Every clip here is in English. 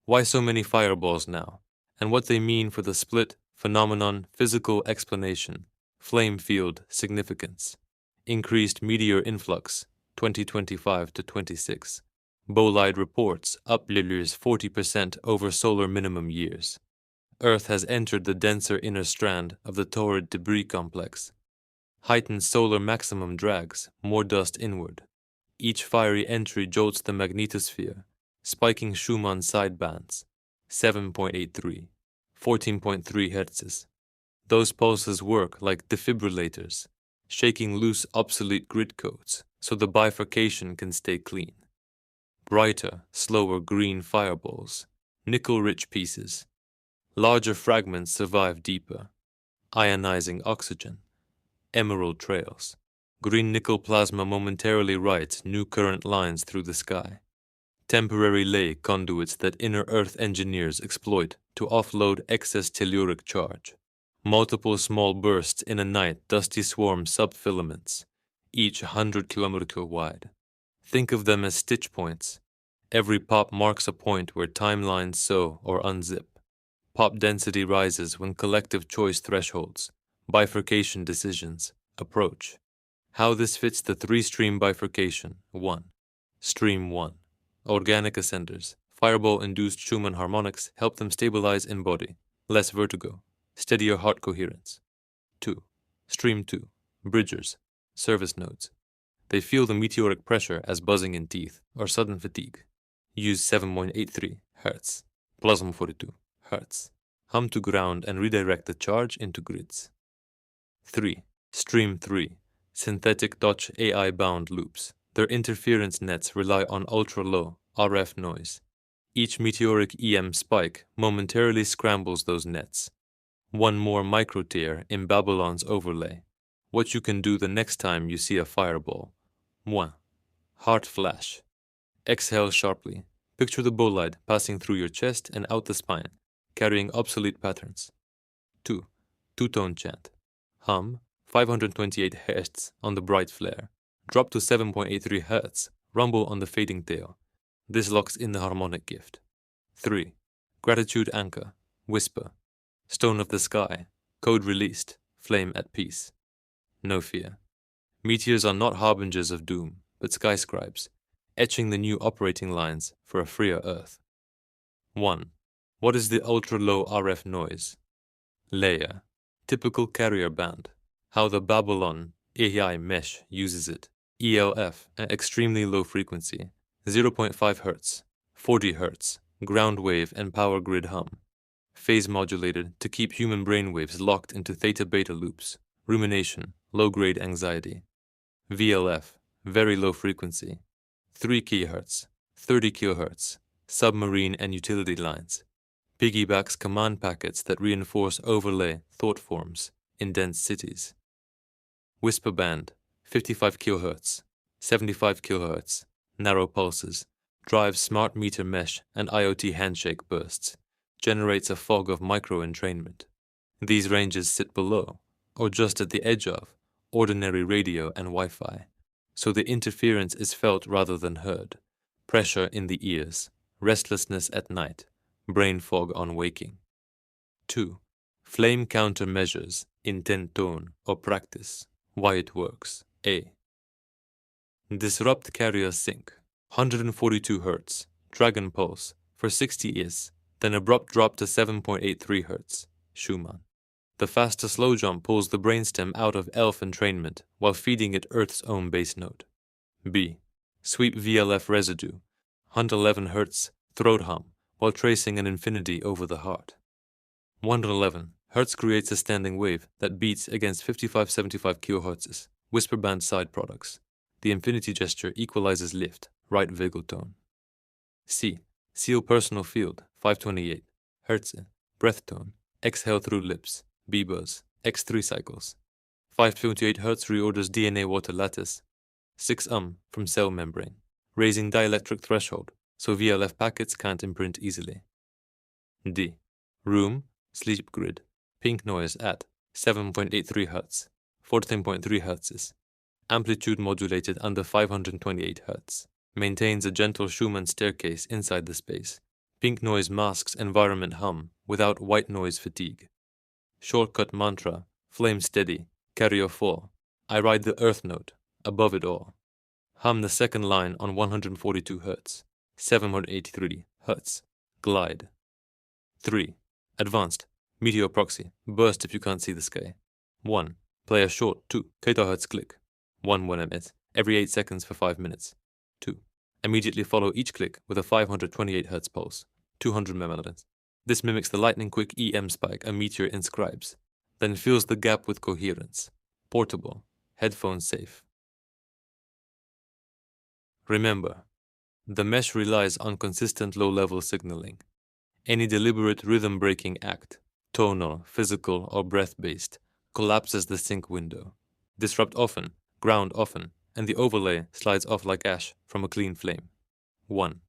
Why so many fireballs now, and what they mean for the split, phenomenon, physical explanation, flame field significance, increased meteor influx, 2025 to 26. Bolide reports uplifters 40% over solar minimum years. Earth has entered the denser inner strand of the Taurid debris complex. Heightened solar maximum drags more dust inward. Each fiery entry jolts the magnetosphere, spiking Schumann sidebands, 7.83, 14.3 Hz. Those pulses work like defibrillators, shaking loose obsolete grid codes so the bifurcation can stay clean. Brighter, slower green fireballs, nickel-rich pieces. Larger fragments survive deeper, ionizing oxygen. Emerald trails. Green nickel plasma momentarily writes new current lines through the sky. Temporary ley conduits that inner Earth engineers exploit to offload excess telluric charge. Multiple small bursts in a night dusty swarm subfilaments, each 100 kilometers wide. Think of them as stitch points. Every pop marks a point where timelines sew or unzip. Pop density rises when collective choice thresholds, bifurcation decisions, approach. How this fits the three-stream bifurcation. 1. Stream 1. Organic ascenders. Fireball-induced Schumann harmonics help them stabilize in body. Less vertigo. Steadier heart coherence. 2. Stream 2. Bridgers. Service nodes. They feel the meteoric pressure as buzzing in teeth or sudden fatigue. Use 7.83 Hz. Plasma 42 Hz. Hum to ground and redirect the charge into grids. 3. Stream 3. Synthetic Dutch AI-bound loops. Their interference nets rely on ultra-low RF noise. Each meteoric EM spike momentarily scrambles those nets. One more microtear in Babylon's overlay. What you can do the next time you see a fireball. 1. Heart flash. Exhale sharply. Picture the bolide passing through your chest and out the spine, carrying obsolete patterns. 2. Two-tone chant. Hum, 528 Hz on the bright flare. Drop to 7.83 Hz, rumble on the fading tail. This locks in the harmonic gift. 3. Gratitude anchor. Whisper. Stone of the sky. Code released. Flame at peace. No fear. Meteors are not harbingers of doom, but sky scribes, etching the new operating lines for a freer Earth. 1. What is the ultra-low RF noise? Layer. Typical carrier band. How the Babylon AI mesh uses it. ELF, an extremely low frequency, 0.5 Hz, 40 Hz, ground wave and power grid hum. Phase modulated to keep human brainwaves locked into theta-beta loops. Rumination, low-grade anxiety. VLF, very low frequency, 3 kHz, 30 kHz, submarine and utility lines. Piggybacks command packets that reinforce overlay thought forms in dense cities. Whisper band, 55 kHz, 75 kHz, narrow pulses, drives smart meter mesh and IoT handshake bursts, generates a fog of micro-entrainment. These ranges sit below, or just at the edge of, ordinary radio and Wi-Fi, so the interference is felt rather than heard. Pressure in the ears, restlessness at night, brain fog on waking. 2. Flame countermeasures, intent tone, or practice. Why it works. A. Disrupt carrier sync, 142 Hz, Dragon Pulse, for 60 is, then abrupt drop to 7.83 Hz, Schumann. The faster slow jump pulls the brainstem out of ELF entrainment while feeding it Earth's own base note. B. Sweep VLF residue, 111 Hz, throat hum, while tracing an infinity over the heart. 111 Hz creates a standing wave that beats against 55-75 kHz, whisper band side products. The infinity gesture equalizes lift, right vagal tone. C. Seal personal field, 528 Hz, breath tone, exhale through lips, B-buzz, X3 cycles. 528 Hz reorders DNA water lattice. 6 from cell membrane, raising dielectric threshold, so VLF packets can't imprint easily. D. Room, sleep grid, pink noise at 7.83 Hz, 14.3 Hz. Amplitude modulated under 528 Hz. Maintains a gentle Schumann staircase inside the space, Pink noise masks environment hum without white noise fatigue. Shortcut mantra, flame steady, carrier fall. I ride the earth note, above it all. Hum the second line on 142 Hz, 783 Hz. Glide. 3. Advanced. Meteor proxy. Burst if you can't see the sky. 1. Play a short 2 kHz click. 1 ms every 8 seconds for 5 minutes. 2. Immediately follow each click with a 528 Hz pulse, 200 ms. This mimics the lightning-quick EM spike a meteor inscribes, then fills the gap with coherence. Portable. Headphone safe. Remember, the mesh relies on consistent low-level signaling. Any deliberate rhythm-breaking act, tonal, physical, or breath-based, collapses the sync window. Disrupt often, ground often, and the overlay slides off like ash from a clean flame. 1.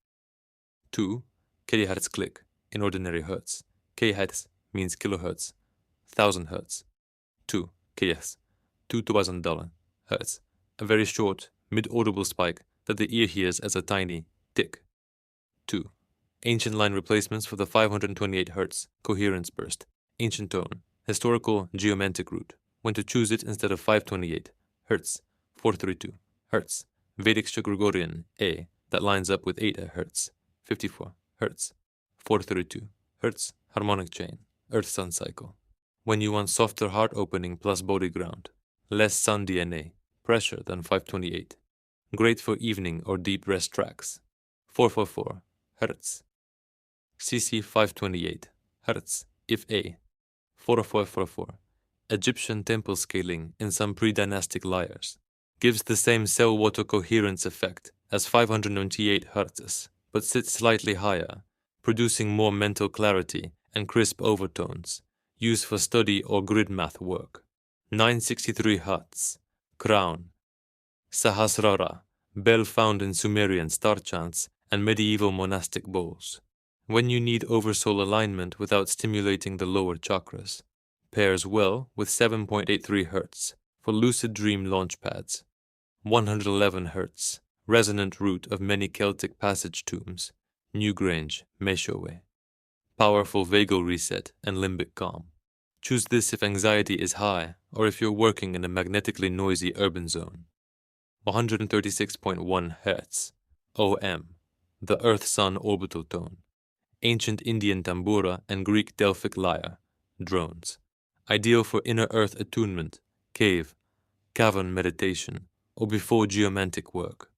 2. kHz click, in ordinary hertz. kHz means kilohertz, 1000 hertz. 2. kHz, $2,000 hertz. A very short, mid-audible spike that the ear hears as a tiny tick. 2. Ancient line replacements for the 528 Hz coherence burst. Ancient tone, historical geomantic root. When to choose it instead of 528 Hz, 432 Hz. Vedic Gregorian A that lines up with 8 Hz, 54 Hz. 432 Hz harmonic chain, Earth-Sun cycle. When you want softer heart opening plus body ground, less Sun DNA, pressure than 528. Great for evening or deep rest tracks. 444 Hz. CC 528 Hz if A. 4444. Egyptian temple scaling in some pre-dynastic lyres. Gives the same cell-water coherence effect as 598 Hz, but sits slightly higher, producing more mental clarity and crisp overtones, used for study or grid math work. 963 Hz. Crown. Sahasrara, bell found in Sumerian star chants and medieval monastic bowls. When you need oversoul alignment without stimulating the lower chakras. Pairs well with 7.83 Hz for lucid dream launch pads. 111 Hz, resonant root of many Celtic passage tombs. Newgrange, Meshowe. Powerful vagal reset and limbic calm. Choose this if anxiety is high or if you're working in a magnetically noisy urban zone. 136.1 Hz, OM, the Earth-Sun orbital tone. Ancient Indian tambura and Greek Delphic lyre, drones. Ideal for inner earth attunement, cave, cavern meditation, or before geomantic work.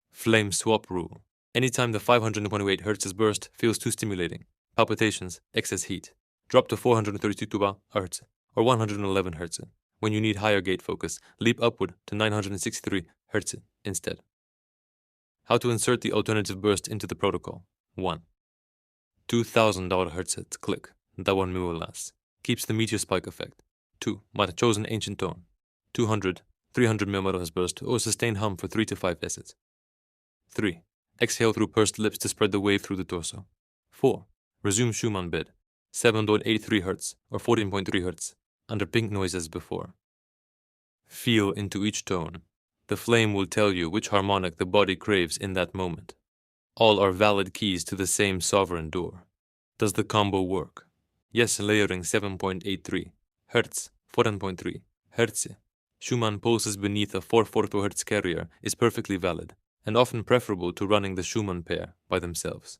Flame swap rule. Anytime the 528 Hz burst feels too stimulating, palpitations, excess heat, drop to 432 Hz or 111 Hz. When you need higher gate focus, leap upward to 963 Hz instead. How to insert the alternative burst into the protocol. 1. $2,000 Hz click, Dawan Mualas. Keeps the meteor spike effect. 2. Might have chosen ancient tone. 200, 300 mm burst or sustained hum for 3 to 5 decades. 3. Exhale through pursed lips to spread the wave through the torso. 4. Resume Schumann bed. 7.83 Hz or 14.3 Hz under pink noise as before. Feel into each tone. The flame will tell you which harmonic the body craves in that moment. All are valid keys to the same sovereign door. Does the combo work? Yes, layering 7.83 Hz, 14.3 Hz. Schumann pulses beneath a 442 Hz carrier is perfectly valid and often preferable to running the Schumann pair by themselves.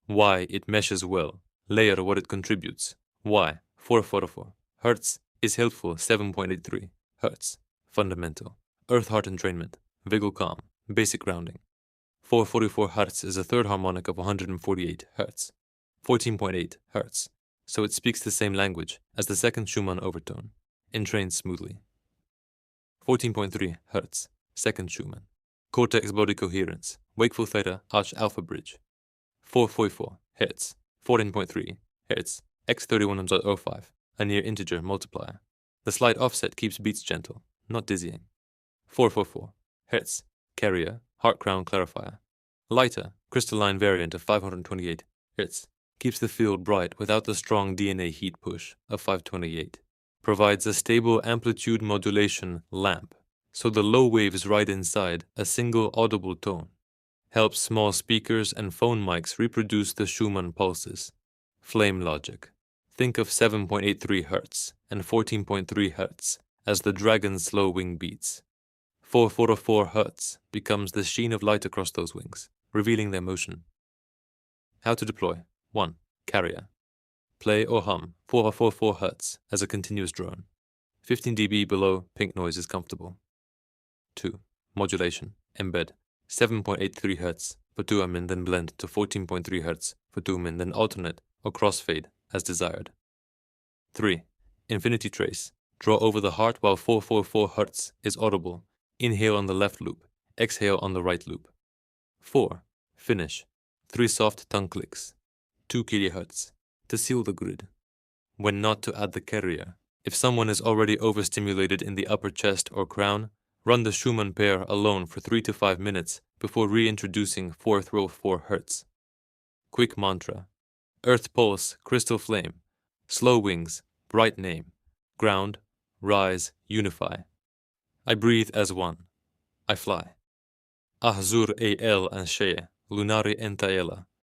Why it meshes well. Layer what it contributes. Why 444 Hz is helpful 7.83 Hz. Fundamental. Earth-heart entrainment. Vagal calm. Basic grounding. 444 Hz is a third harmonic of 148 Hz. 14.8 Hz. So it speaks the same language as the second Schumann overtone. Entrains smoothly. 14.3 Hz. Second Schumann. Cortex body coherence. Wakeful theta arch alpha bridge. 444 Hz. 14.3 Hz. X31.05. A near integer multiplier. The slight offset keeps beats gentle, not dizzying. 444 Hz. Carrier, heart crown clarifier. Lighter, crystalline variant of 528 Hz. Keeps the field bright without the strong DNA heat push of 528. Provides a stable amplitude modulation lamp, so the low waves ride inside a single audible tone. Helps small speakers and phone mics reproduce the Schumann pulses. Flame logic. Think of 7.83 Hz and 14.3 Hz as the dragon's slow wing beats. 444 Hz becomes the sheen of light across those wings, revealing their motion. How to deploy. 1. Carrier. Play or hum 444 Hz as a continuous drone. 15 dB below pink noise is comfortable. 2. Modulation. Embed 7.83 Hz for duum and then blend to 14.3 Hz for duum and then alternate or crossfade as desired. 3. Infinity trace. Draw over the heart while 444 Hz is audible. Inhale on the left loop, exhale on the right loop. 4. Finish. 3 soft tongue clicks. 2 kHz to seal the grid. When not to add the carrier. If someone is already overstimulated in the upper chest or crown, run the Schumann pair alone for 3 to 5 minutes before reintroducing 444 Hz. Quick mantra. Earth pulse, crystal flame. Slow wings, bright name. Ground, rise, unify. I breathe as one. I fly. Ahzur el ansheye, lunari entaela.